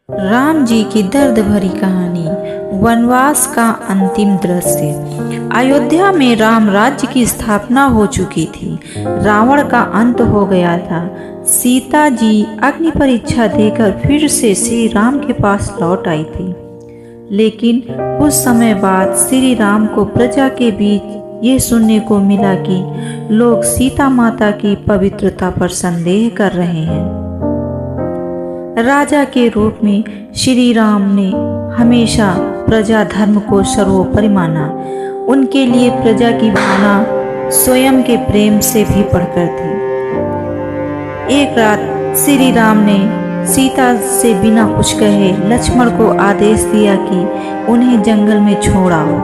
राम जी की दर्द भरी कहानी। वनवास का अंतिम दृश्य। अयोध्या में राम राज्य की स्थापना हो चुकी थी। रावण का अंत हो गया था। सीता जी अग्नि परीक्षा देकर फिर से श्री राम के पास लौट आई थी। लेकिन कुछ समय बाद श्री राम को प्रजा के बीच ये सुनने को मिला कि लोग सीता माता की पवित्रता पर संदेह कर रहे हैं। राजा के रूप में श्री राम ने हमेशा प्रजा धर्म को सर्वोपरि माना। उनके लिए प्रजा की भावना स्वयं के प्रेम से भी बढ़कर थी। एक रात श्री राम ने सीता से बिना कुछ कहे लक्ष्मण को आदेश दिया कि उन्हें जंगल में छोड़ आओ।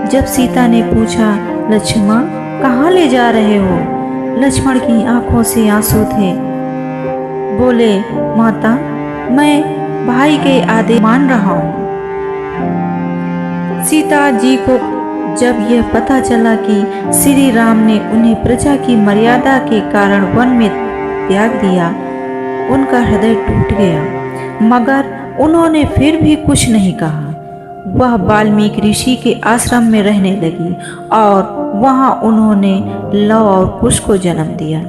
जब सीता ने पूछा, लक्ष्मण कहाँ ले जा रहे हो? लक्ष्मण की आंखों से आंसू थे। बोले, माता मैं भाई के आदेश मान रहा हूँ। सीता जी को जब यह पता चला कि श्री राम ने उन्हें प्रजा की मर्यादा के कारण वन में त्याग दिया, उनका हृदय टूट गया। मगर उन्होंने फिर भी कुछ नहीं कहा। वह वाल्मीकि ऋषि के आश्रम में रहने लगी और वहां उन्होंने लव और कुश को जन्म दिया।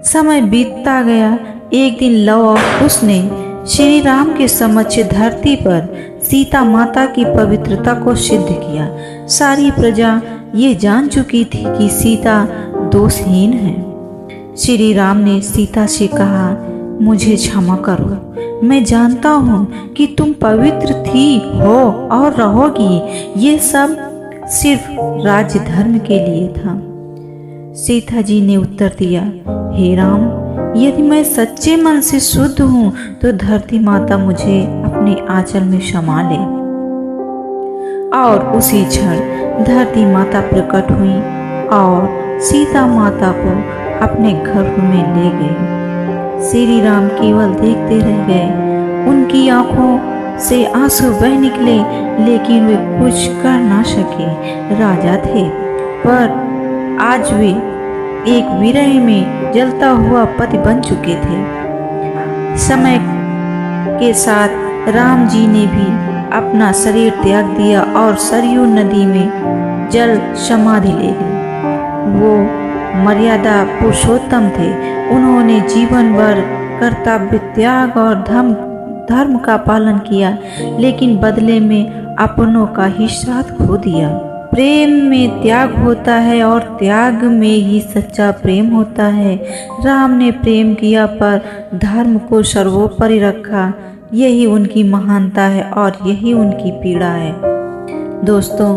समय बीतता गया। एक दिन लव और कुश ने श्री राम के समक्ष धरती पर सीता माता की पवित्रता को सिद्ध किया। सारी प्रजा ये जान चुकी थी कि सीता दोषहीन है। श्री राम ने सीता से कहा, मुझे क्षमा करो। मैं जानता हूँ कि तुम पवित्र थी हो और रहोगी। ये सब सिर्फ राज्य धर्म के लिए था। सीता जी ने उत्तर दिया, हे राम, यदि मैं सच्चे मन से शुद्ध हूँ तो धरती माता मुझे अपने आंचल में समा ले। और उसी क्षण धरती माता प्रकट हुई और सीता माता को अपने गर्भ में ले गई। श्री राम केवल देखते रह गए। उनकी आंखों से आंसू बह निकले, लेकिन वे कुछ कर ना सके। राजा थे, पर आज वे एक विरह में जलता हुआ पति बन चुके थे। समय के साथ राम जी ने भी अपना शरीर त्याग दिया और सरयू नदी में जल समाधि ले ली। वो मर्यादा पुरुषोत्तम थे। उन्होंने जीवन भर कर्तव्य त्याग और धर्म का पालन किया, लेकिन बदले में अपनों का ही साथ खो दिया। प्रेम में त्याग होता है और त्याग में ही सच्चा प्रेम होता है। राम ने प्रेम किया पर धर्म को सर्वोपरि रखा। यही उनकी महानता है और यही उनकी पीड़ा है। दोस्तों,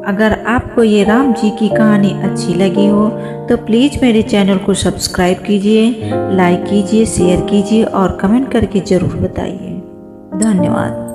अगर आपको ये राम जी की कहानी अच्छी लगी हो तो प्लीज़ मेरे चैनल को सब्सक्राइब कीजिए, लाइक कीजिए, शेयर कीजिए और कमेंट करके ज़रूर बताइए। धन्यवाद।